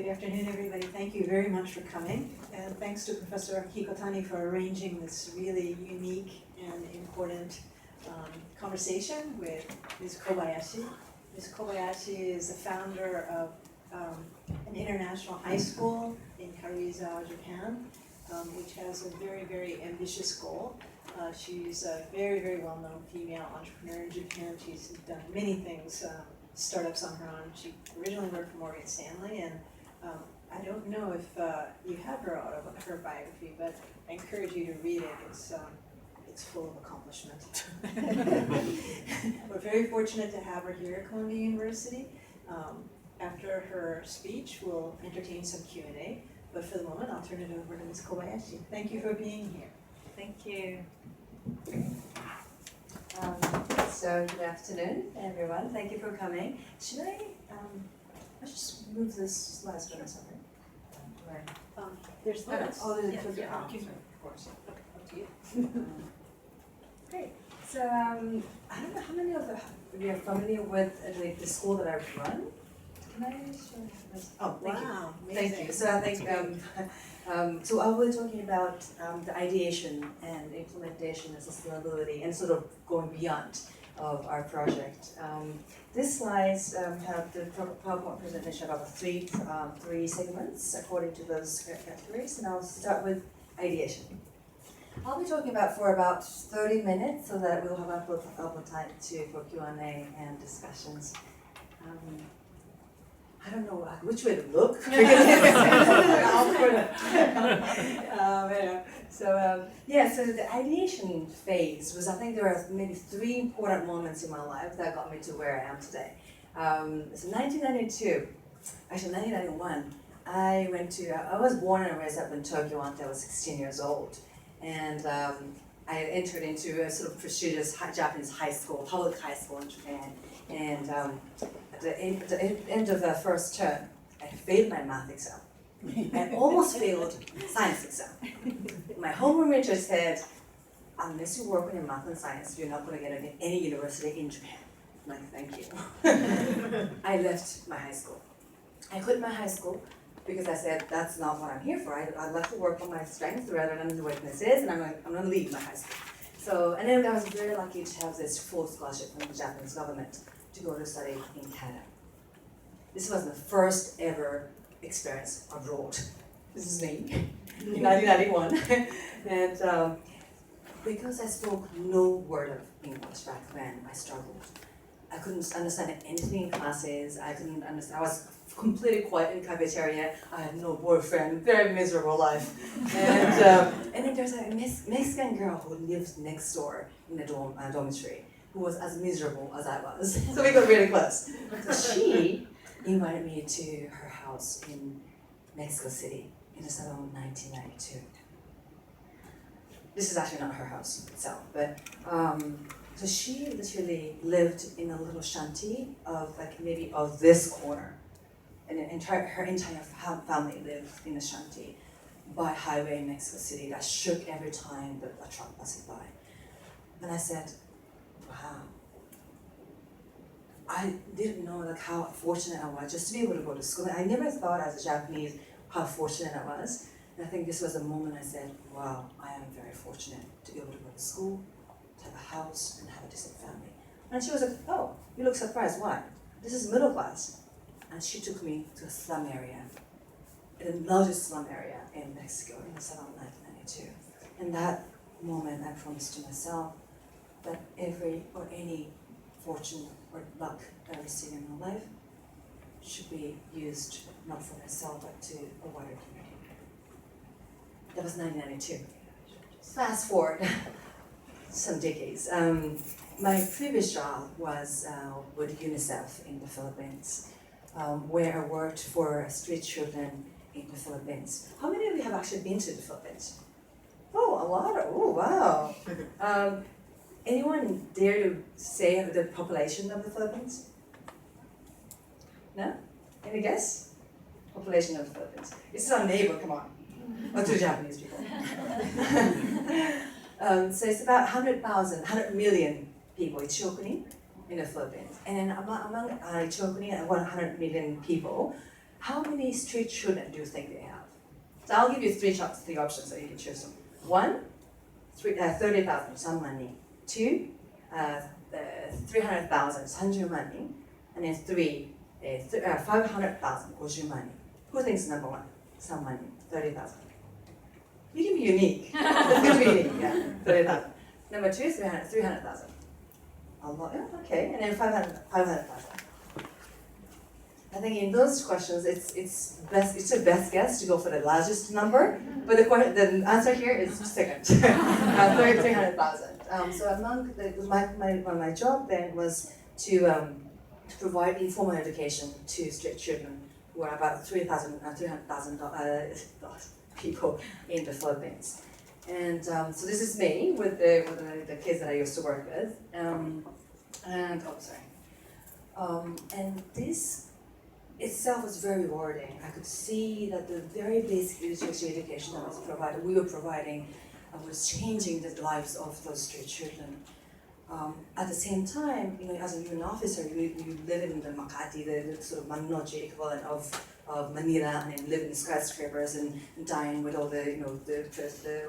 Good afternoon, everybody. Thank you very much for coming. And thanks to Professor Hikotani for arranging this really unique and important conversation with Ms. Kobayashi. Ms. Kobayashi is the founder of an international high school in Karuizawa, Japan, which has a very, very ambitious goal. She's a very, very well-known female entrepreneur in Japan. She's done many things, startups on her own. She originally worked for Morgan Stanley, and I don't know if you have her biography, but I encourage you to read it. It's full of accomplishment. We're very fortunate to have her here at Columbia University. After her speech, we'll entertain some Q&A, but for the moment, I'll turn it over to Ms. Kobayashi. Thank you for being here. Thank you. So good afternoon, everyone. Thank you for coming. Should I just move this slides for a second? Right. There's there's of course. Up to you. Great. So I don't know how many of you are familiar with the school that I run. Can I show this? Oh, thank you. Wow, Thank you. So I think so I will be talking about the ideation and implementation and sustainability and sort of going beyond of our project. These slides have the PowerPoint presentation about three segments according to those categories, and I'll start with ideation. I'll be talking about for about 30 minutes so that we'll have ample time for Q&A and discussions. I don't know which way to look. So the ideation phase was, I think there are maybe 3 important moments in my life that got me to where I am today. So 1992, actually 1991, I was born and raised up in Tokyo until I was 16 years old. And I entered into a sort of prestigious Japanese high school, public high school in Japan. And at the end of the first term, I failed my math exam. I almost failed science exam. My homeroom teacher said, unless you work on your math and science, you're not going to get into any university in Japan. I'm like, thank you. I left my high school. I quit my high school because I said, that's not what I'm here for. I'd like to work on my strengths rather than the weaknesses, and I'm going to leave my high school. So, and then I was very lucky to have this full scholarship from the Japanese government to go to study in Canada. This was the first ever experience abroad. This is me, in 1991. And because I spoke no word of English back then, I struggled. I couldn't understand anything in classes. I was completely quiet in cafeteria. I had no boyfriend, very miserable life. And then there's a Mexican girl who lived next door in the dormitory, who was as miserable as I was. So we got really close. So she invited me to her house in Mexico City in the summer of 1992. This is actually not her house itself, but so she literally lived in a little shanty of maybe of this corner. And her entire family lived in a shanty by highway in Mexico City that shook every time that a truck passed by. And I said, wow. I didn't know how fortunate I was just to be able to go to school. I never thought as a Japanese how fortunate I was. And I think this was the moment I said, wow, I am very fortunate to be able to go to school, to have a house, and have a decent family. And she was like, oh, you look surprised, why? This is middle class. And she took me to a slum area, the largest slum area in Mexico in the summer of 1992. And that moment I promised to myself that every or any fortune or luck that I receive in my life should be used not for myself but to a wider community. That was 1992. Fast forward some decades. My previous job was with UNICEF in the Philippines, where I worked for street children in the Philippines. How many of you have actually been to the Philippines? Oh, a lot. Oh, wow. Anyone dare to say the population of the Philippines? No? Any guess? Population of the Philippines. It's our neighbor, come on. Or to Japanese people. So it's about 100 million people, Ichokuni, in the Philippines. And among Ichokuni, 100 million people, how many street children do you think they have? So I'll give you three options so you can choose them. One, 30,000, some money. Two, 300,000, 100 money. And then three, 500,000, 50 money. Who thinks number one? Some money, 30,000. You can be unique. It's going to be unique, yeah, 30,000. Number two, 300,000. A lot, yeah, okay. And then 500,000. I think in those questions, it's your best guess to go for the largest number, but the answer here is second, 300,000. So among my job then was to provide informal education to street children, who are about 300,000 people in the Philippines. And so this is me with the kids that I used to work with, and this itself was very rewarding. I could see that the very basic literacy education that we were providing was changing the lives of those street children. At the same time, as a UN officer, you live in the Makati, the sort of Mannochi equivalent of Manila, and live in skyscrapers and dine with all the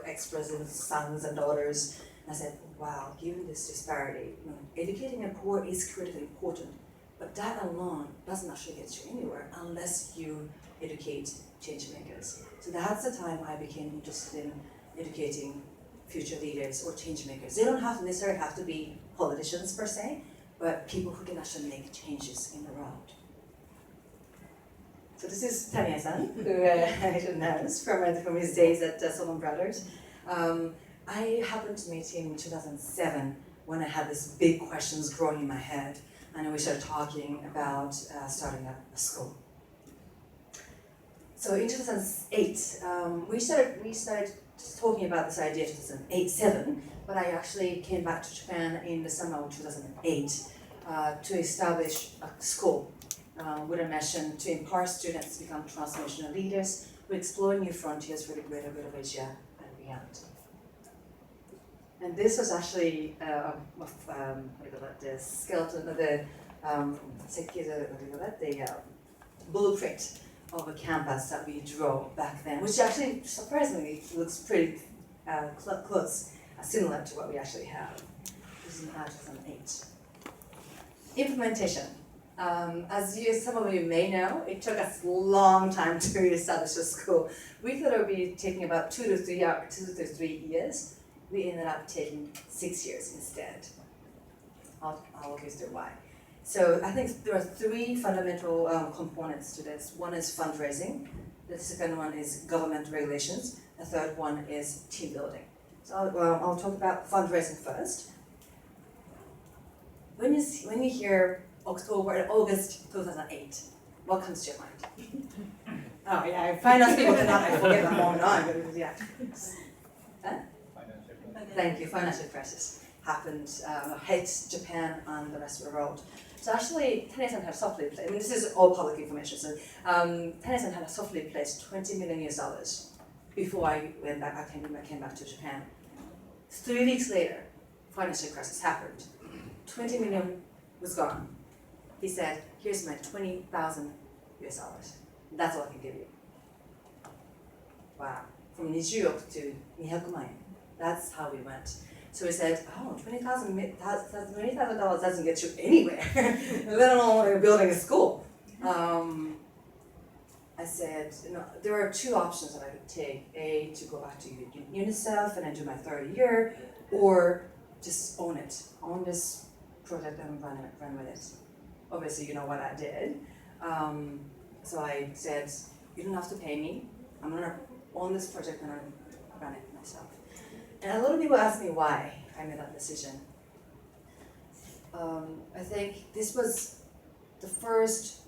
ex-president's sons and daughters. And I said, wow, given this disparity, educating the poor is critically important. But that alone doesn't actually get you anywhere unless you educate change makers. So that's the time I became interested in educating future leaders or change makers. They don't necessarily have to be politicians per se, but people who can actually make changes in the world. So this is Tanya-san, who I should know from his days at Salomon Brothers. I happened to meet him in 2007 when I had these big questions growing in my head. And we started talking about starting a school. So in 2008, we started talking about this idea in 2007, but I actually came back to Japan in the summer of 2008 to establish a school with a mission to empower students to become transformational leaders who explore new frontiers for the greater good of Asia and beyond. And this was actually the skeleton of the blueprint of a campus that we drew back then, which actually surprisingly looks pretty close, similar to what we actually have. This is in 2008. Implementation. As some of you may know, it took us a long time to establish a school. We thought it would be taking about 2 to 3 years. We ended up taking 6 years instead. I'll walk you through why. So I think there are three fundamental components to this. One is fundraising. The second one is government regulations. The third one is team building. So I'll talk about fundraising first. When you hear August 2008, what comes to your mind? Oh yeah, finance people cannot forget that long time. Yeah. Huh? Thank you. Financial crisis happened, hit Japan and the rest of the world. So actually, Tanya-san had softly placed, this is all public information, so Tanya-san had softly placed $20 million before I went back, I came back to Japan. 3 weeks later, financial crisis happened. 20 million was gone. He said, here's my $20,000. That's all I can give you. Wow. From 20億 to 200万円. That's how we went. So we said, oh, $20,000 doesn't get you anywhere, let alone building a school. I said, there are two options that I could take. A, to go back to UNICEF and then do my third year, or just own it. Own this project and run with it. Obviously, you know what I did. So I said, you don't have to pay me. I'm going to own this project and run it myself. And a lot of people ask me why I made that decision. I think this was the first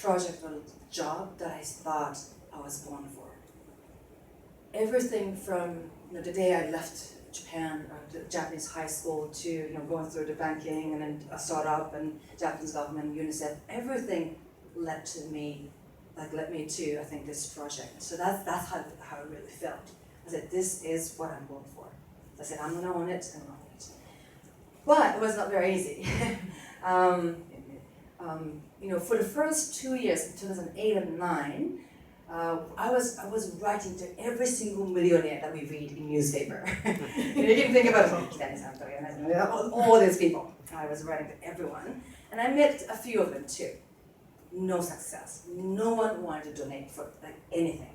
project or job that I thought I was born for. Everything from the day I left Japan, the Japanese high school, to going through the banking and then a startup and Japanese government, UNICEF, everything led me to I think this project. So that's how it really felt. I said, this is what I'm going for. I said, I'm gonna own it and own it. But it was not very easy. For the first 2 years, 2008 and 9, I was writing to every single millionaire that we read in newspaper. You can think about all these people. I was writing to everyone, and I met a few of them too. No success. No one wanted to donate for anything.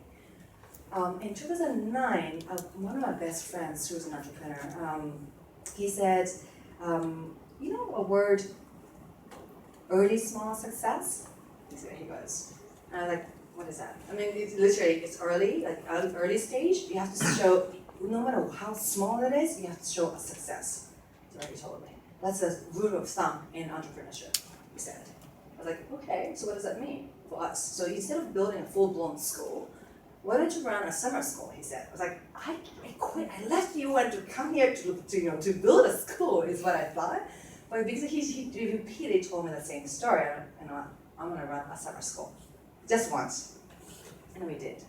In 2009, one of my best friends, who's an entrepreneur, he said, a word, early small success? He goes. And I was like, what is that? I mean, it's early, early stage. You have to show, no matter how small it is, you have to show a success. That's what he told me. That's a rule of thumb in entrepreneurship, he said. I was like, okay, so what does that mean for us? So instead of building a full-blown school, why don't you run a summer school, he said. I was like, I quit. I left you and to come here to build a school is what I thought. But because he repeatedly told me the same story, I'm going to run a summer school. Just once. And we did.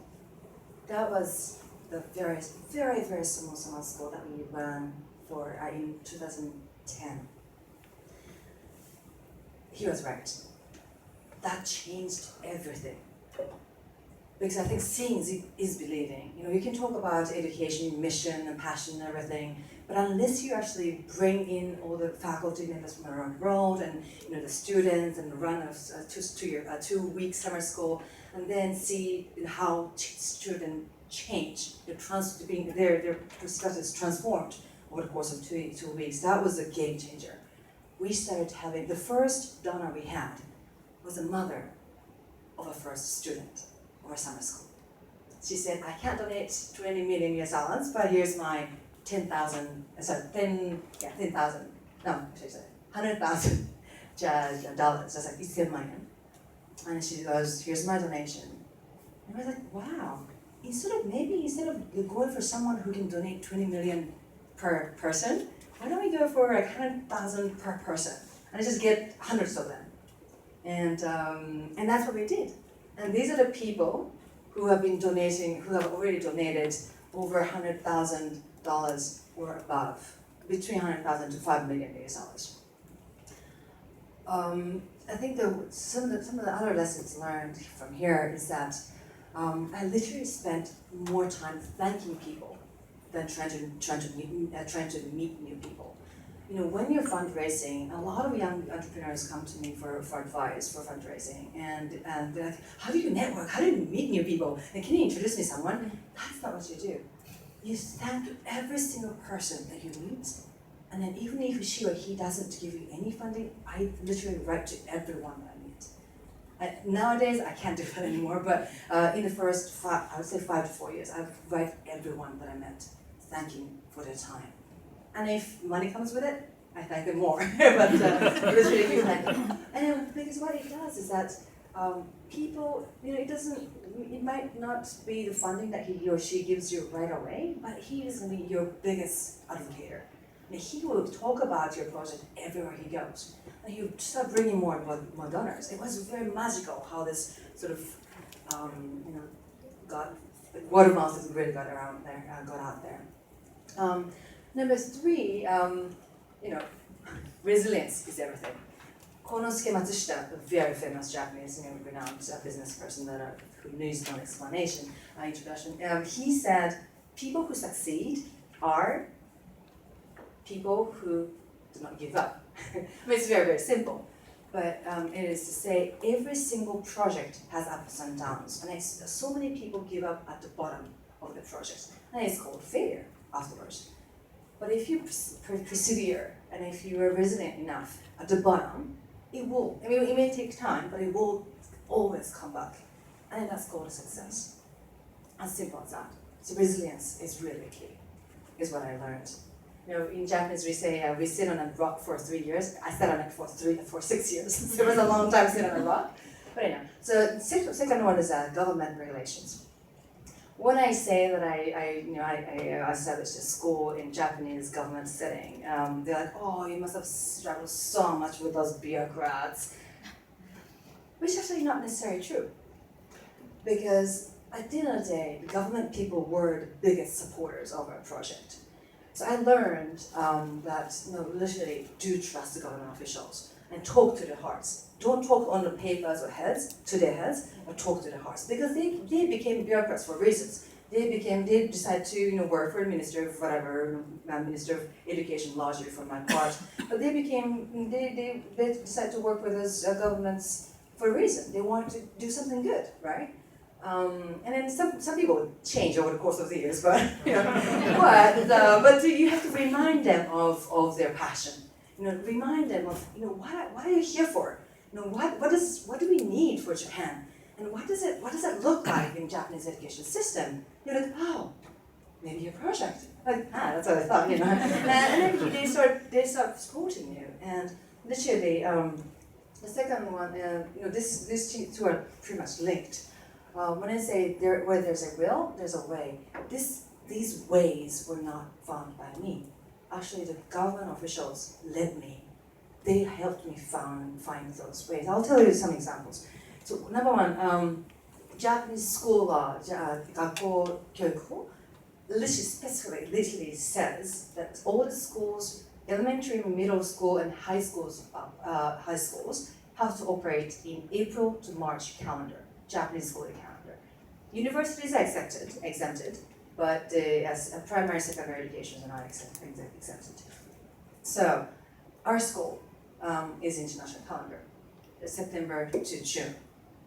That was the very, very, very small summer school that we ran for in 2010. He was right. That changed everything. Because I think seeing is believing. You can talk about education, mission, and passion, and everything, but unless you actually bring in all the faculty members from around the world, and the students, and run a 2-week summer school, and then see how students change, their perspectives transformed over the course of 2 weeks, that was a game changer. We started having the first donor we had was a mother of a first student. Or summer school. She said, I can't donate 20 million US dollars, but here's my 10,000, no, she said, 100,000 dollars, just like 10 million. And she goes, here's my donation. And I was like, wow, instead of going for someone who can donate 20 million per person, why don't we go for 100,000 per person? And just get hundreds of them. And that's what we did. And these are the people who have already donated over $100,000 or above, between $100,000 to $5 million US dollars. I think some of the other lessons learned from here is that I literally spent more time thanking people than trying to meet new people. When you're fundraising, a lot of young entrepreneurs come to me for advice for fundraising, and they're like, how do you network? How do you meet new people? And can you introduce me to someone? That's not what you do. You thank every single person that you meet, and then even if she or he doesn't give you any funding, I literally write to everyone that I meet. Nowadays, I can't do that anymore, but in the first 5 to 4 years, I write everyone that I met, thanking for their time. And if money comes with it, I thank them more. But literally, you thank them. And because what it does is that people, it might not be the funding that he or she gives you right away, but he is going to be your biggest advocate. And he will talk about your project everywhere he goes. And you start bringing more donors. It was very magical how this sort of, word of mouth is really got out there. Number 3, resilience is everything. Konosuke Matsushita, a very famous Japanese, renowned business person who needs no introduction, he said, people who succeed are people who do not give up. It's very, very simple. But it is to say, every single project has ups and downs. And so many people give up at the bottom of the project. And it's called failure afterwards. But if you persevere, and if you are resilient enough at the bottom, it will. It may take time, but it will always come back. And that's called a success. As simple as that. So resilience is really key, is what I learned. In Japanese we say we sit on a rock for 3 years. I sat on it for 6 years. It was a long time sitting on a rock. But so second one is government regulations. When I say that I established a school in Japanese government setting, they're like, oh, you must have struggled so much with those bureaucrats. Which is actually not necessarily true. Because at the end of the day, the government people were the biggest supporters of our project. So I learned that literally do trust the government officials. and talk to their hearts. Don't talk on the papers or heads, to their heads, but talk to their hearts. Because they became bureaucrats for reasons. They decided to work for a minister of whatever, Minister of Education largely for my part. But they decided to work with us governments for a reason. They wanted to do something good, right? And then some people change over the course of the years, but but you have to remind them of their passion. Remind them of what are you here for? What do we need for Japan? And what does that look like in Japanese education system? You're like, oh, maybe a project. Like, that's what I thought, And then they start supporting you. And literally, the second one, these two are pretty much linked. When I say where there's a will, there's a way. These ways were not found by me. Actually, the government officials led me. They helped me find those ways. I'll tell you some examples. So number one, Japanese school law, 学校教育法, literally says that all the schools, elementary, middle school, and high schools have to operate in April to March calendar, Japanese schooling calendar. Universities are exempted, but as primary, secondary education are not exempted. So our school is international calendar, September to June.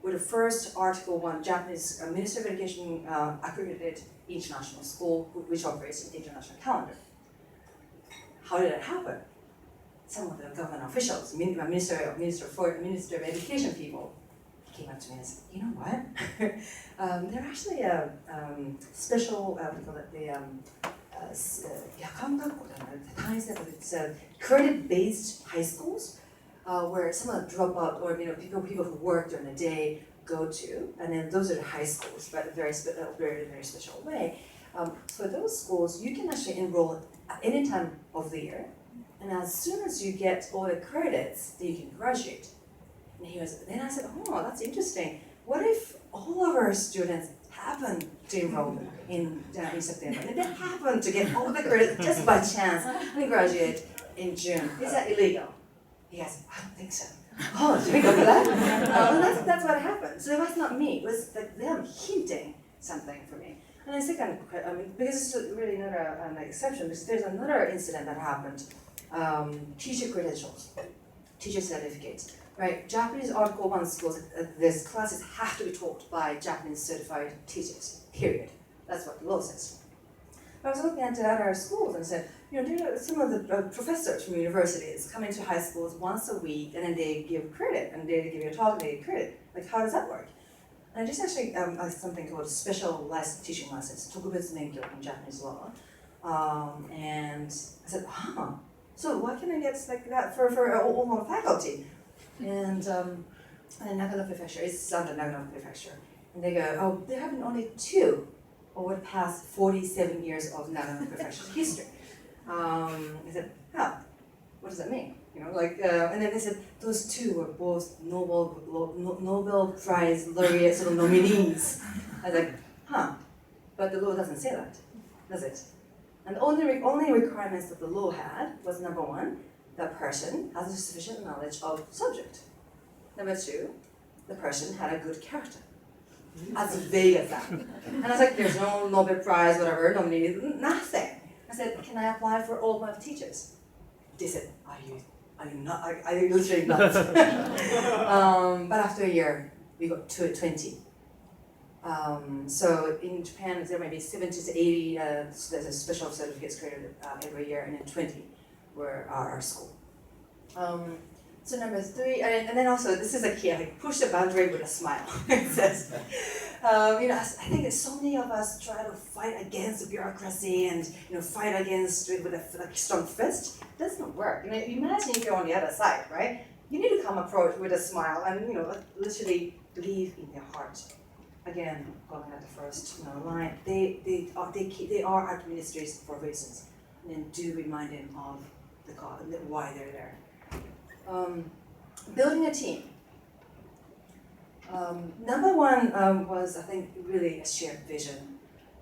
We're the first Article 1 Japanese Minister of Education accredited international school which operates in international calendar. How did that happen? Some of the government officials, Minister of Education people, came up to me and said, you know what? They're actually a special, we call it the it's credit-based high schools where some of the dropout or people who work during the day go to, and then those are the high schools, but a very special way. For those schools, you can actually enroll at any time of the year, and as soon as you get all the credits, then you can graduate. And then I said, oh, that's interesting. What if all of our students happen to enroll in September, and they happen to get all the credits just by chance and graduate in June? Is that illegal? He goes, I don't think so. Oh, do we go for that? That's what happened. So it was not me. It was like them hinting something for me. And the second, because it's really not an exception, because there's another incident that happened. Teacher credentials, teacher certificates. Right, Japanese Article 1 schools, these classes have to be taught by Japanese certified teachers, period. That's what the law says. I was looking at other schools and said, there are some of the professors from universities come into high schools once a week and then they give credit and they give you a talk and they give credit. Like, how does that work? And I just actually something called special teaching license, tokubetsu menkyo in Japanese law. And I said, so why can't I get like that for all my faculty? And Nagano Prefecture, it's under Nagano Prefecture. And they go, oh, there have been only 2 over the past 47 years of Nagano Prefecture's history. I said, what does that mean? And then they said, those 2 were both Nobel Prize laureate sort of nominees. I was like, but the law doesn't say that, does it? And the only requirements that the law had was number 1, the person has a sufficient knowledge of subject. Number 2, the person had a good character. As vague as that. And I was like, there's no Nobel Prize, whatever, nominee, nothing. I said, can I apply for all my teachers? They said, are you not? Are you literally not? But after a year, we got to 20. So in Japan, there may be 70 to 80 special certificates created every year, and then 20 were our school. So number 3, and then also this is a key. I push the boundary with a smile. It says, I think that so many of us try to fight against the bureaucracy and fight against it with a strong fist. It doesn't work. Imagine if you're on the other side, right? You need to come approach with a smile and literally believe in their heart. Again, going at the first line, they are administrators for reasons, and then do remind them of the cause, why they're there. Building a team. Number 1 was, I think, really a shared vision.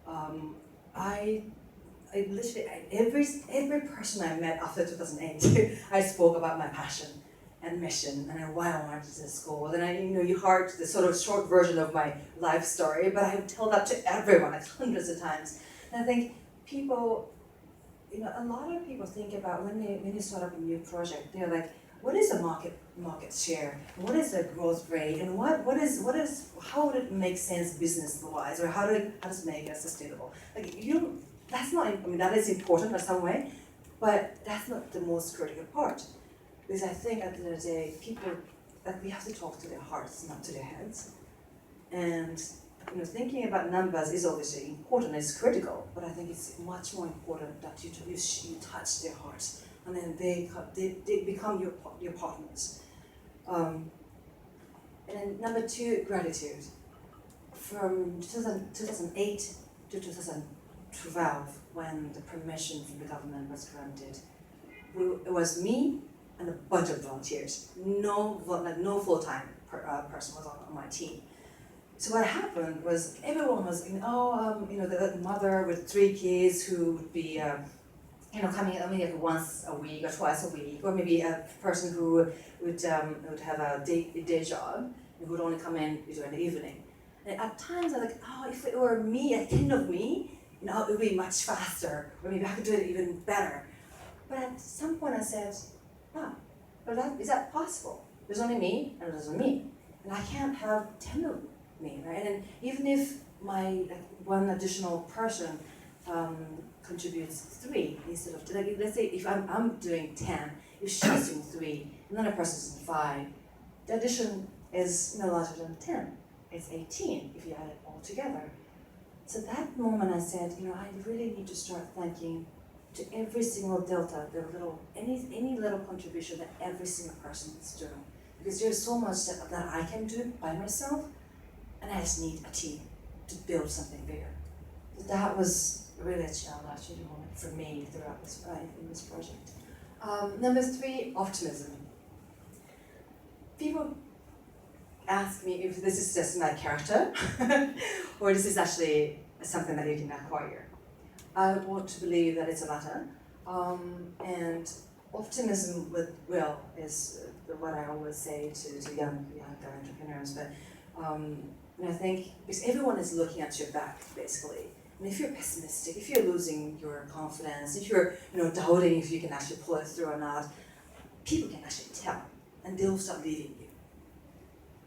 I literally every person I met after 2008, I spoke about my passion, and mission, and why I wanted to school. Then you heard the sort of short version of my life story, but I would tell that to everyone like hundreds of times. And I think people, a lot of people think about when you start up a new project, they're like, what is the market share? What is the growth rate? And how would it make sense business wise, or how does it make it sustainable? That's not. I mean, that is important in some way, but that's not the most critical part. Because I think at the end of the day, people, that we have to talk to their hearts, not to their heads. And thinking about numbers is obviously important, it's critical, but I think it's much more important that you touch their hearts, and then they become your partners. And then number 2, gratitude. From 2008 to 2012, when the permission from the government was granted, it was me and a bunch of volunteers. No full-time person was on my team. So what happened was everyone was, the mother with 3 kids who would be, coming maybe once a week or twice a week, or maybe a person who would have a day job and who would only come in during the evening. And at times I'm like, if it were me, a 10 of me, it would be much faster, or maybe I could do it even better. But at some point I said, is that possible? There's only me and there's only me, and I can't have 10 of me, right? And even if my one additional person contributes 3 instead of, let's say if I'm doing 10, if she's doing 3, another person's doing 5, the addition is no larger than 10. It's 18 if you add it all together. So that moment I said, I really need to start thanking to every single delta, any little contribution that every single person is doing. Because there's so much that I can do by myself, and I just need a team to build something bigger. So that was really a challenging moment for me throughout this project. Number 3, optimism. People ask me if this is just my character, or this is actually something that you can acquire. I want to believe that it's a latter, and optimism with will is what I always say to young entrepreneurs. But I think because everyone is looking at your back, basically. And if you're pessimistic, if you're losing your confidence, if you're doubting if you can actually pull it through or not, people can actually tell, and they'll start leaving you.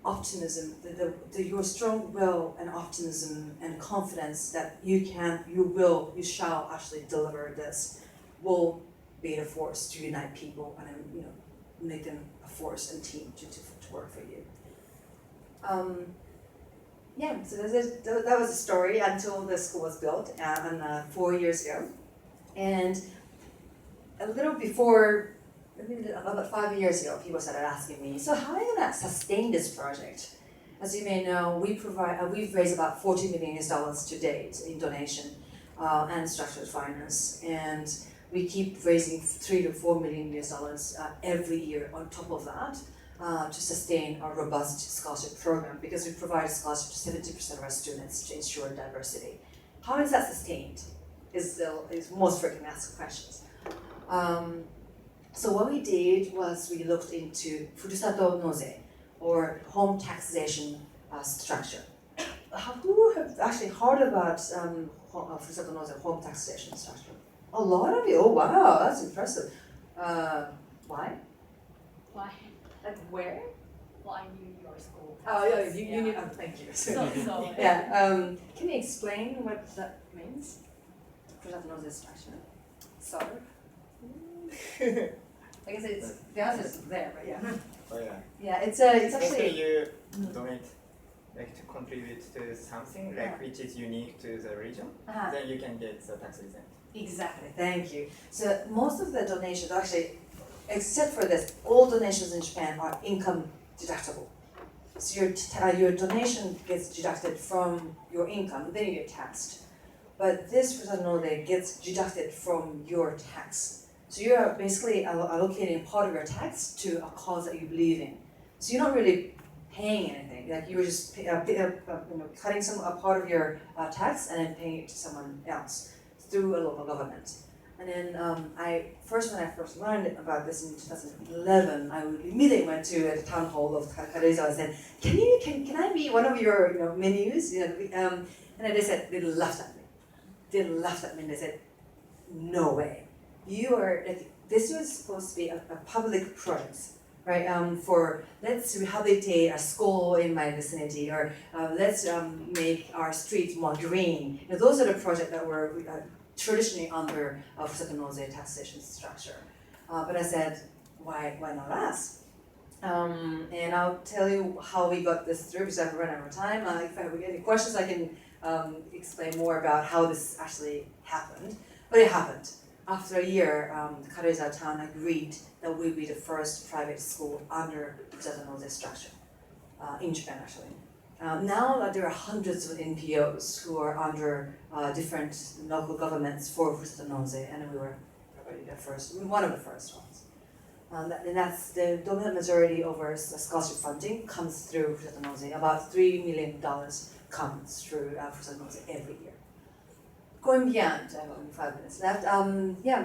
Optimism, your strong will and optimism and confidence that you shall actually deliver this will be the force to unite people and make them a force and team to work for you. So that was the story until the school was built 4 years ago, and a little before. About 5 years ago, people started asking me, so how are you going to sustain this project? As you may know, we've raised about $40 million to date in donation and structured finance, and we keep raising $3 to $4 million every year on top of that to sustain our robust scholarship program, because we provide scholarship to 70% of our students to ensure diversity. How is that sustained? Is most frequently asked questions. So what we did was we looked into furusato noze, or home taxation structure. Who have actually heard about furusato noze, home taxation structure? A lot of you. Oh wow, that's impressive. Why? Why? Like where? Well, I knew your school. Oh yeah, you knew. Oh, thank you. So Yeah. Can you explain what that means? Furusato noze structure. Sorry. I guess the answer is there, but yeah. Oh yeah. Yeah, it's Basically, actually. you donate, to contribute to something which is unique to the region. Then you can get the tax exempt. Exactly. Thank you. So most of the donations, actually, except for this, all donations in Japan are income deductible. So your donation gets deducted from your income, then you get taxed. But this, for example, gets deducted from your tax. So you're basically allocating part of your tax to a cause that you believe in. So you're not really paying anything. Like you were just cutting a part of your tax and then paying it to someone else through a local government. And then when I first learned about this in 2011, I immediately went to the town hall of Karuizawa and said, can I be one of your menus? And then they laughed at me. They laughed at me and they said, no way. You are, this was supposed to be a public project, right? For let's rehabilitate a school in my vicinity, or let's make our streets more green. Those are the projects that were traditionally under Fusata Noze taxation structure. But I said, why not us? And I'll tell you how we got this through because I've run out of time. If I have any questions, I can explain more about how this actually happened. But it happened. After a year, Karuizawa town agreed that we'd be the first private school under Fusata Noze structure in Japan, actually. Now there are hundreds of NPOs who are under different local governments for Fusata Noze, and we were probably one of the first ones. And that's the dominant majority of our scholarship funding comes through Fusata Noze. About $3 million comes through Fusata Noze every year. Going beyond, I have only 5 minutes left.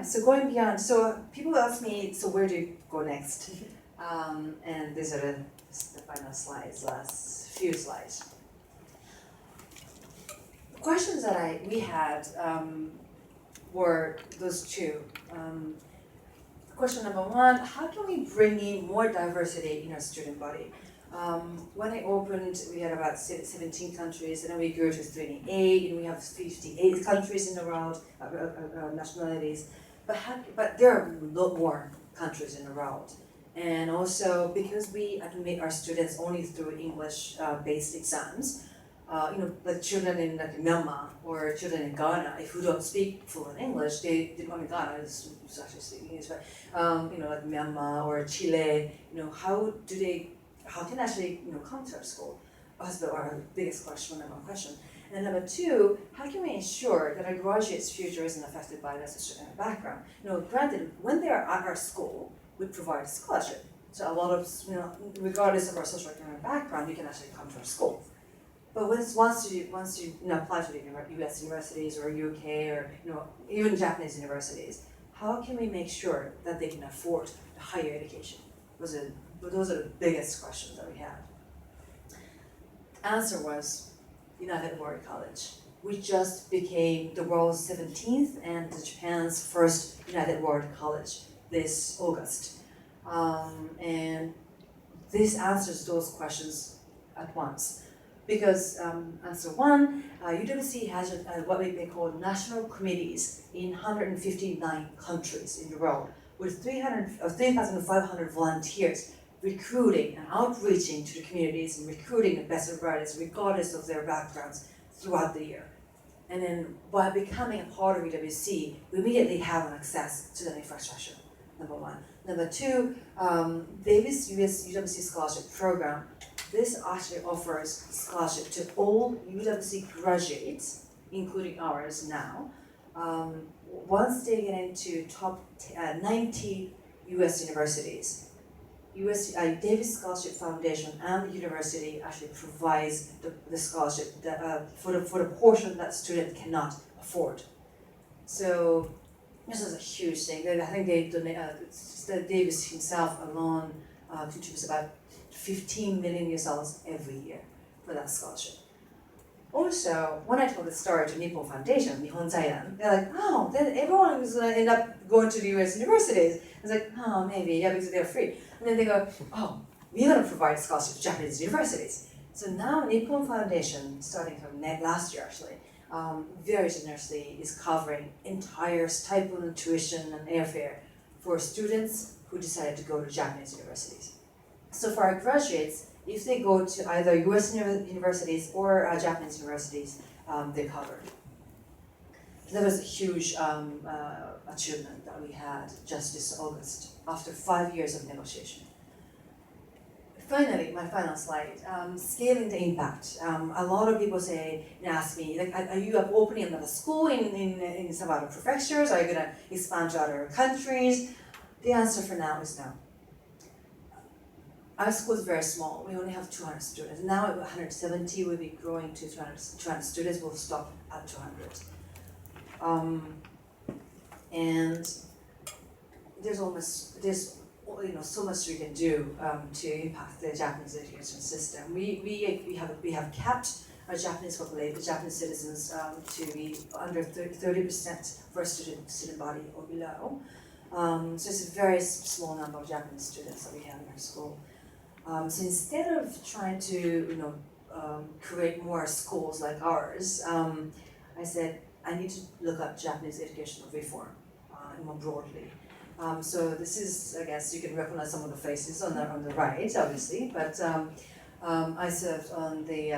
So going beyond, so people ask me, so where do you go next? And these are the final slides, last few slides. The questions that we had were those two. Question number one, how can we bring in more diversity in our student body? When I opened, we had about 17 countries, and then we grew to 38, and we have 58 countries in the world, nationalities. But there are a lot more countries in the world. And also, because we admit our students only through English-based exams, like children in Myanmar or children in Ghana, if who don't speak fluent English, Ghana is actually speaking English, but like Myanmar or Chile, how can they actually come to our school? That's our biggest question, number one question. And number two, how can we ensure that our graduates' future isn't affected by their socioeconomic background? Granted, when they are at our school, we provide a scholarship. So a lot of, regardless of our socioeconomic background, you can actually come to our school. But once you apply to the U.S. universities or UK or even Japanese universities, how can we make sure that they can afford the higher education? Those are the biggest questions that we had. The answer was United World College. We just became the world's 17th and Japan's first United World College this August. And this answers those questions at once. Because answer one, UWC has what we may call national committees in 159 countries in the world, with 3,500 volunteers recruiting and outreaching to the communities and recruiting the best and brightest, regardless of their backgrounds, throughout the year. And then by becoming a part of UWC, we immediately have access to the infrastructure, number one. Number two, Davis US UWC Scholarship Program. This actually offers scholarship to all UWC graduates, including ours now, once they get into top 90 US universities. Davis Scholarship Foundation and the university actually provides the scholarship for the portion that student cannot afford. So this is a huge thing. I think they donate. Davis himself alone contributes about $15 million every year for that scholarship. Also, when I told the story to Nippon Foundation, Nihon Zaidan, they're like, oh, then everyone is going to end up going to the US universities. I was like, oh, maybe, yeah, because they're free. And then they go, oh, we're going to provide scholarships to Japanese universities. So now Nippon Foundation, starting from last year actually, very generously is covering entire stipend, tuition, and airfare for students who decided to go to Japanese universities. So for our graduates, if they go to either US universities or Japanese universities, they're covered. That was a huge achievement that we had just this August, after 5 years of negotiation. Finally, my final slide, scaling the impact. A lot of people ask me, like, are you opening another school in some other prefectures? Are you going to expand to other countries? The answer for now is no. Our school is very small. We only have 200 students. Now at 170, we'll be growing to 200 students. We'll stop at 200. and there's so much we can do to impact the Japanese education system. We have capped our Japanese population, Japanese citizens, to be under 30% for a student body or below. So it's a very small number of Japanese students that we have in our school. So instead of trying to create more schools like ours, I said I need to look up Japanese educational reform more broadly. So this is, I guess you can recognize some of the faces on the right, obviously, but I served on the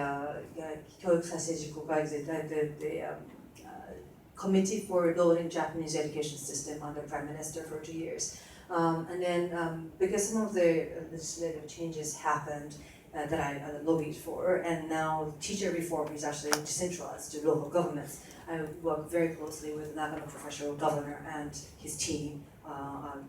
Committee for Rebuilding Japanese Education System under Prime Minister for 2 years. And then because some of the legislative changes happened that I lobbied for, and now teacher reform is actually decentralized to local governments. I work very closely with Nagano Professional Governor and his team on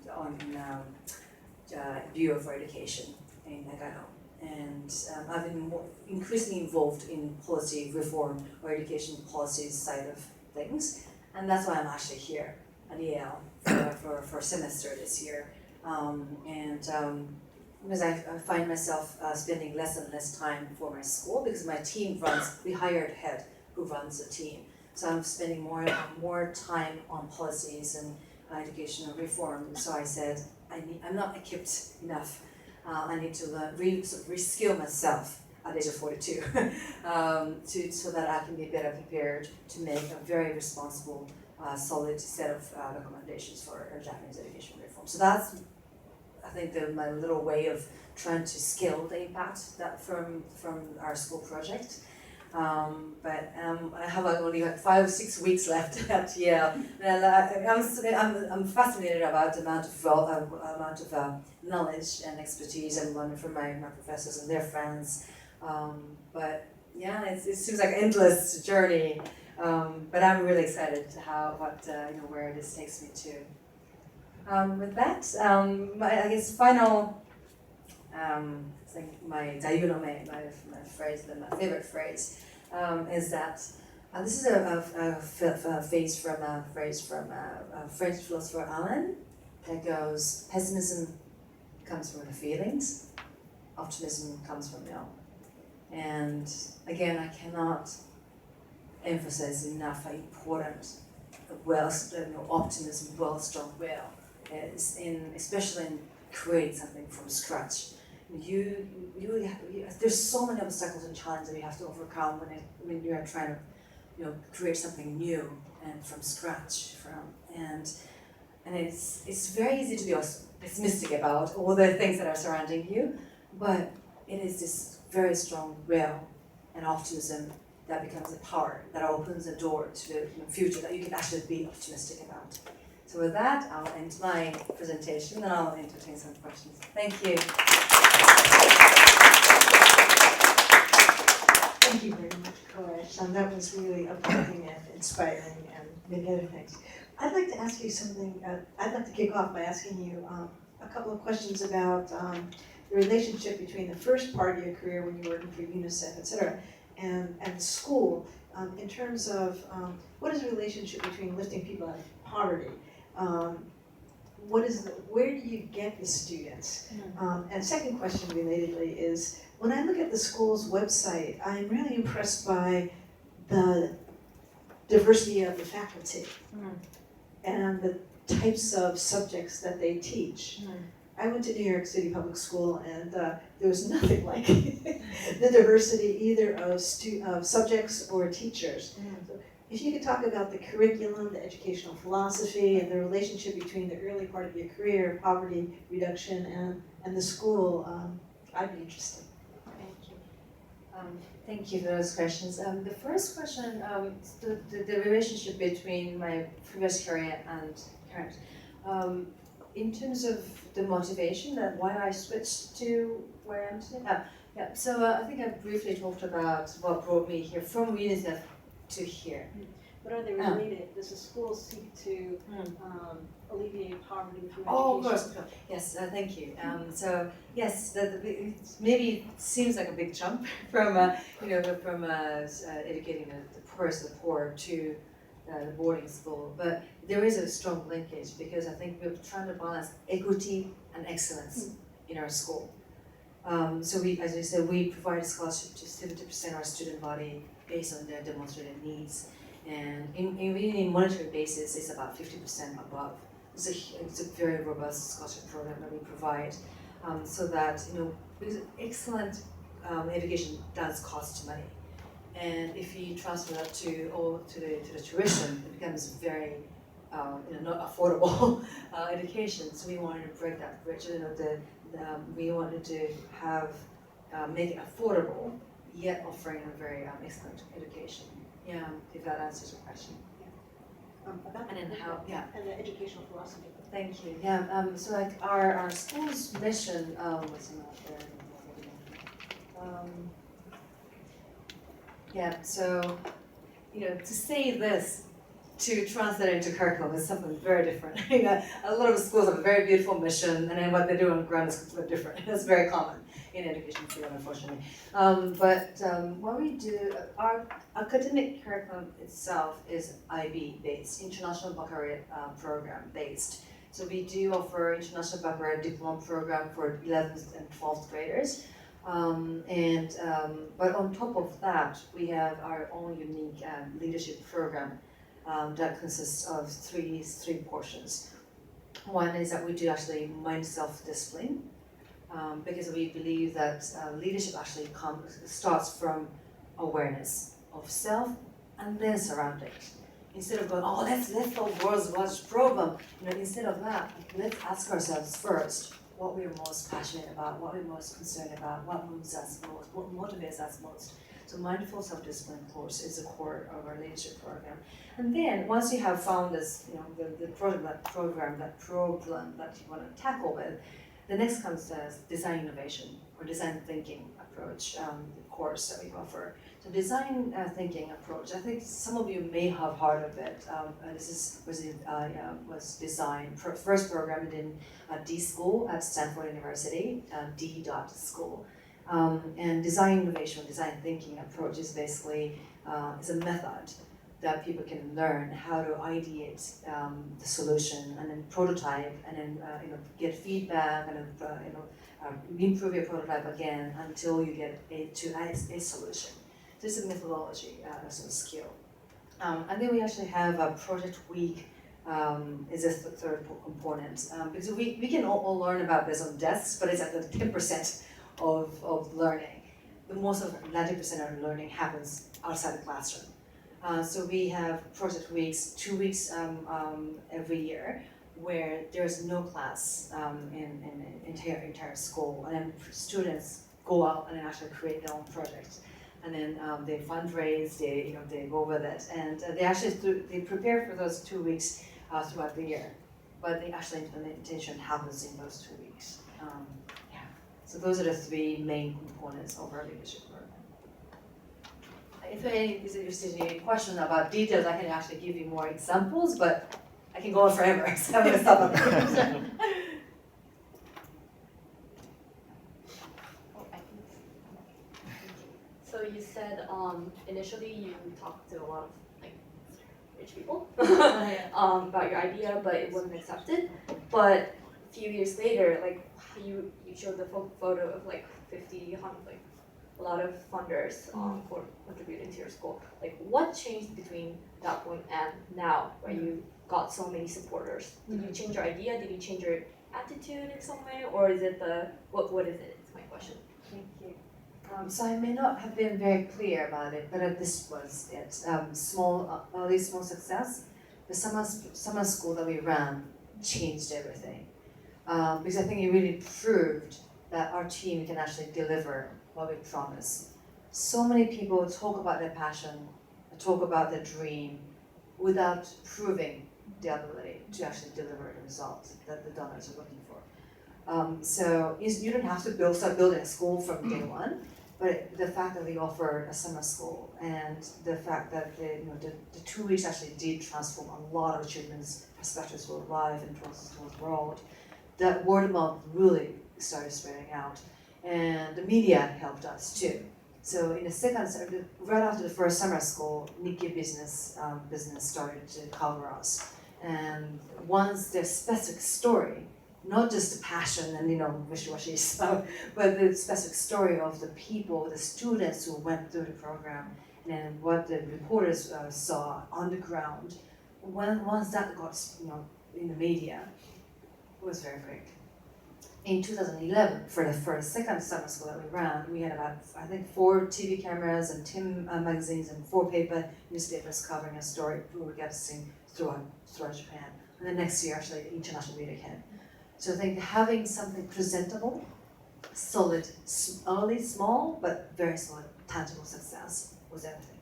Bureau for Education in Nagano. And I've been increasingly involved in policy reform or education policies side of things, and that's why I'm actually here at Yale for a semester this year. Because I find myself spending less and less time for my school because my team we hired a head who runs the team. So I'm spending more time on policies and educational reform. So I said, I'm not equipped enough. I need to learn, reskill myself at the age of 42 so that I can be better prepared to make a very responsible, solid set of recommendations for Japanese education reform. So that's, I think, my little way of trying to scale the impact that from our school project. But I have only 5 or 6 weeks left at Yale. And I'm fascinated about the amount of knowledge and expertise I'm learning from my professors and their friends. But yeah, it seems like an endless journey. But I'm really excited to where this takes me to. With that, I guess final. My dayunome, my phrase, my favorite phrase, is that this is a phrase from French philosopher Alain that goes: pessimism comes from the feelings, optimism comes from the know. And again, I cannot emphasize enough how important optimism, strong will is especially in creating something from scratch. There's so many obstacles and challenges that you have to overcome when you are trying to create something new and from scratch. And it's very easy to be pessimistic about all the things that are surrounding you, but it is this very strong will and optimism that becomes a power that opens a door to the future that you can actually be optimistic about. So with that, I'll end my presentation and I'll entertain some questions. Thank you. Thank you very much, Kobayashi. That was really uplifting and inspiring and many other things. I'd like to ask you something. I'd like to kick off by asking you a couple of questions about the relationship between the first part of your career when you were working for UNICEF, et cetera, and school, in terms of what is the relationship between lifting people out of poverty? Where do you get the students? And second question relatedly is, when I look at the school's website, I'm really impressed by the diversity of the faculty and the types of subjects that they teach. I went to New York City Public School, and there was nothing like the diversity either of subjects or teachers. So if you could talk about the curriculum, the educational philosophy, and the relationship between the early part of your career, poverty reduction, and the school, I'd be interested. Thank you. Thank you for those questions. The first question, the relationship between my previous career and current. In terms of the motivation, that why I switched to where I am today. So I think I briefly talked about what brought me here from UNICEF to here. But are they related? Does the school seek to alleviate poverty through education? Oh, of course. Yes, thank you. So yes, it maybe seems like a big jump from educating the poorest of the poor to the boarding school, but there is a strong linkage because I think we're trying to balance equity and excellence in our school. So we, as I said, we provide scholarship to 70% of our student body based on their demonstrated needs. And in monetary basis, it's about 50% above. It's a very robust scholarship program that we provide, so that, because excellent education does cost money. And if you transfer that to the tuition, it becomes very not affordable education. So we wanted to break that bridge. We wanted to have make it affordable, yet offering a very excellent education. Yeah, if that answers your question. About And then and the educational philosophy. Thank you. Yeah. So like our school's mission was not there. So to say this, to translate into curriculum is something very different. A lot of schools have a very beautiful mission, and then what they do on the ground is completely different. That's very common in education field, unfortunately. What we do, our academic curriculum itself is IB based, International Baccalaureate program based. So we do offer International Baccalaureate diploma program for 11th and 12th graders. But on top of that, we have our own unique leadership program that consists of three portions. One is that we do actually mind self-discipline, because we believe that leadership actually starts from awareness of self and then surroundings. Instead of going, let's solve the world's largest problem, instead of that, let's ask ourselves first what we're most passionate about, what we're most concerned about, what moves us most, what motivates us most. So mindful self-discipline course is the core of our leadership program. And then once you have found this, the problem that you want to tackle with, the next comes design innovation or design thinking approach, the course that we offer. So design thinking approach, I think some of you may have heard of it. This was designed, first programmed in D School at Stanford University, D.School. And design innovation, design thinking approach is basically is a method that people can learn how to ideate the solution and then prototype and then get feedback and improve your prototype again until you get a solution. So it's a methodology, sort of skill. And then we actually have a project week is a third component, because we can all learn about this on desks, but it's at the 10% of learning. The most of 90% of learning happens outside the classroom. So we have project weeks, 2 weeks every year, where there's no class in entire school, and then students go out and actually create their own projects, and then they fundraise, they go with it, and they actually they prepare for those 2 weeks throughout the year, but the actual implementation happens in those 2 weeks. So those are the three main components of our leadership program. If any is interested in any question about details, I can actually give you more examples, but I can go on forever, so I'm going to stop at there. So you said initially you talked to a lot of rich people about your idea, but it wasn't accepted. But a few years later, you showed the photo of 50, 100, a lot of funders for contributing to your school. What changed between that point and now, where you got so many supporters? Did you change your idea? Did you change your attitude in some way, or is it what is it? It's my question. Thank you. So I may not have been very clear about it, but this was it. Early small success. The summer school that we ran changed everything, because I think it really proved that our team can actually deliver what we promise. So many people talk about their passion, talk about their dream, without proving the ability to actually deliver the result that the donors are looking for. So you don't have to start building a school from day one, but the fact that we offered a summer school and the fact that the 2 weeks actually did transform a lot of children's perspectives for life and towards the world, that word of mouth really started spreading out. And the media helped us too. So in the right after the first summer school, Nikkei business started to cover us. And once there's specific story, not just the passion and wishy-washy stuff, but the specific story of the people, the students who went through the program, and what the reporters saw on the ground. Once that got in the media, it was very great. In 2011, for the second summer school that we ran, we had about, I think, 4 TV cameras and 10 magazines and 4 paper newspapers covering a story broadcasting throughout Japan. And the next year, actually, the international media came. So I think having something presentable, solid, early, small, but very solid, tangible success was everything.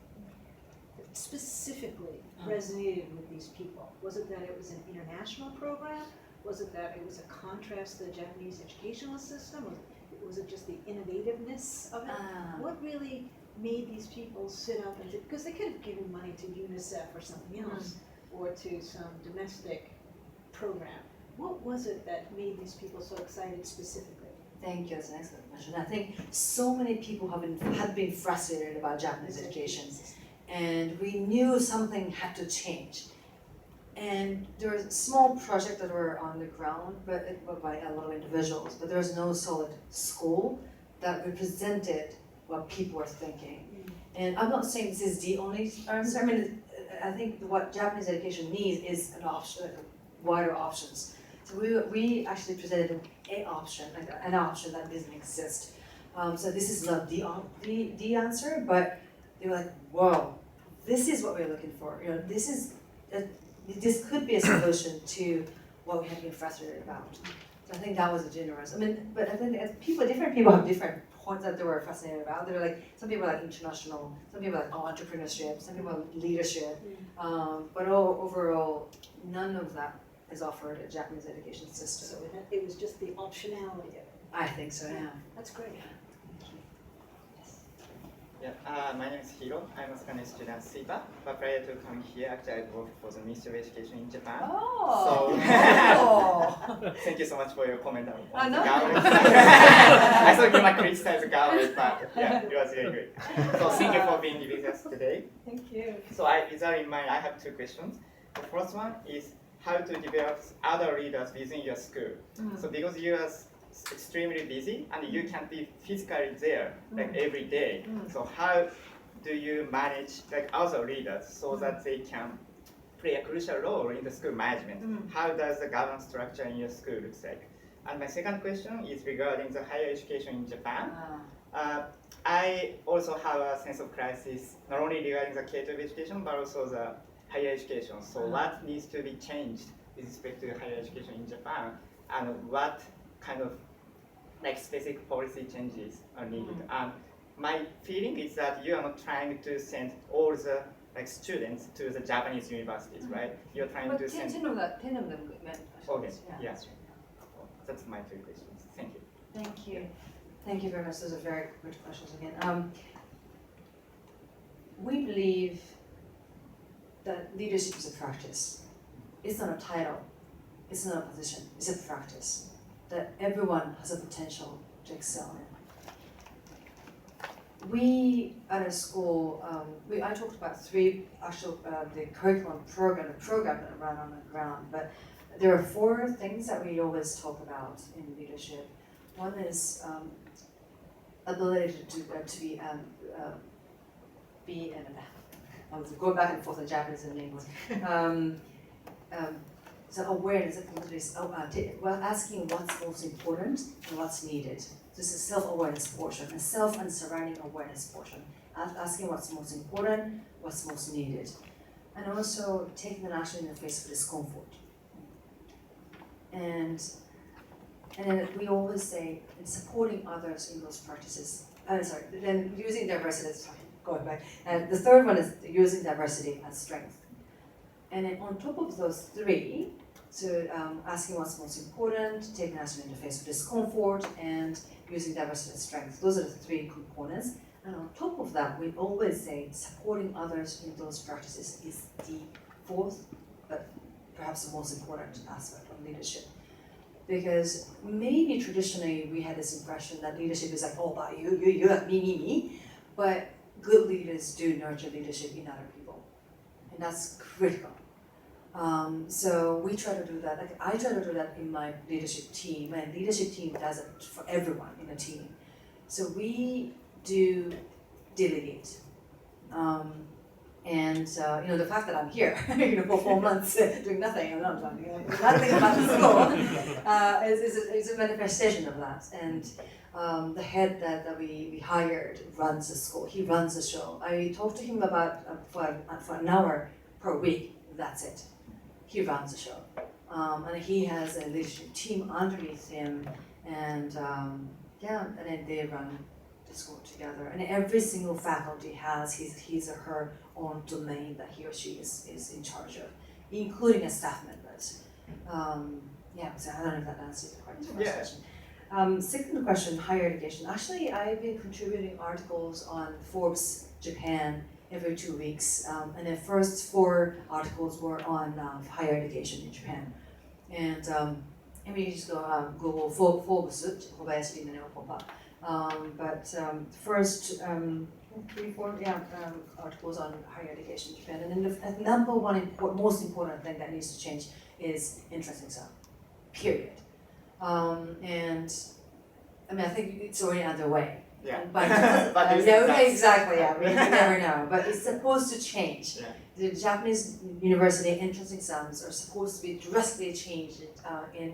Specifically resonated with these people? Was it that it was an international program? Was it that it was a contrast to the Japanese educational system? Was it just the innovativeness of it? What really made these people sit up and because they could have given money to UNICEF or something else, or to some domestic program. What was it that made these people so excited specifically? Thank you, that's an excellent question. I think so many people had been frustrated about Japanese education, and we knew something had to change. And there was a small project that were on the ground, but it was by a lot of individuals, but there was no solid school that represented what people were thinking. And I'm not saying this is the only answer. I mean, I think what Japanese education needs is an option, like wider options. So we actually presented an option that doesn't exist. So this is not the answer, but they were like, whoa, this is what we're looking for. This could be a solution to what we have been frustrated about. So I think that was a generous. But I think different people have different points that they were fascinated about. They were like, some people like international, some people like entrepreneurship, some people like leadership. But overall, none of that is offered a Japanese education system. So it was just the optionality of it. I think so, yeah. That's great. Yeah, my name is Hiro. I'm a Spanish student SIPA, but prior to coming here, actually I worked for the Ministry of Education in Japan. Oh! Thank you so much for your comment on no. the government. I thought you might criticize the government, but yeah, it was really great. So thank you for being with us today. Thank you. So with that in mind, I have 2 questions. The first one is how to develop other leaders within your school. So because you are extremely busy and you can't be physically there like every day. So how do you manage like other leaders so that they can play a crucial role in the school management? How does the governance structure in your school look like? And my second question is regarding the higher education in Japan. I also have a sense of crisis not only regarding the K-12 education but also the higher education. So what needs to be changed with respect to higher education in Japan, and what kind of like specific policy changes are needed? And my feeling is that you are not trying to send all the like students to the Japanese universities, right? You're trying to send 10 of them meant. Okay, yeah. That's my 2 questions. Thank you. Thank you. Thank you very much. Those are very good questions again. We believe that leadership is a practice. It's not a title. It's not a position. It's a practice that everyone has a potential to excel in. We at a school, I talked about 3 actual the curriculum program, the program that ran on the ground, but there are 4 things that we always talk about in leadership. One is ability to be and I was going back and forth in Japanese and English. So awareness, asking what's most important and what's needed. This is self-awareness portion, a self and surrounding awareness portion. Asking what's most important, what's most needed. And also taking an action in the face of discomfort. And then we always say, in supporting others in those practices, then using diversity, going back. And the third one is using diversity as strength. And then on top of those 3, so asking what's most important, taking action in the face of discomfort, and using diversity as strength. Those are the 3 components. And on top of that, we always say supporting others in those practices is the 4th, but perhaps the most important aspect of leadership. Because maybe traditionally we had this impression that leadership is like all about you, me. But good leaders do nurture leadership in other people. And that's critical. So we try to do that. Like I try to do that in my leadership team. My leadership team does it for everyone in the team. So we do delegate. The fact that I'm here, for 4 months doing nothing, I'm not doing nothing about the school, is a manifestation of that. And the head that we hired runs the school. He runs the show. I talked to him about for an hour per week. That's it. He runs the show, and he has a leadership team underneath him, and then they run the school together. And every single faculty has his or her own domain that he or she is in charge of, including as staff members. So I don't know if that answers the question. Second question, higher education. Actually, I've been contributing articles on Forbes Japan every 2 weeks, and the first 4 articles were on higher education in Japan. And you just go Google Forbes, Kobayashi no pop up. But first 3, 4 articles on higher education in Japan. And then the number one most important thing that needs to change is interest in sum, period. I think it's already underway. Yeah. But exactly. We never know. But it's supposed to change. Yeah. The Japanese university entrance exams are supposed to be drastically changed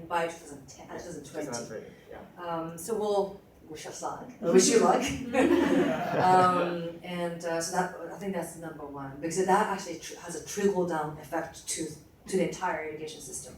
by 2020. So we'll wish us luck. Wish you luck. So that I think that's number one, because that actually has a trickle down effect to the entire education system.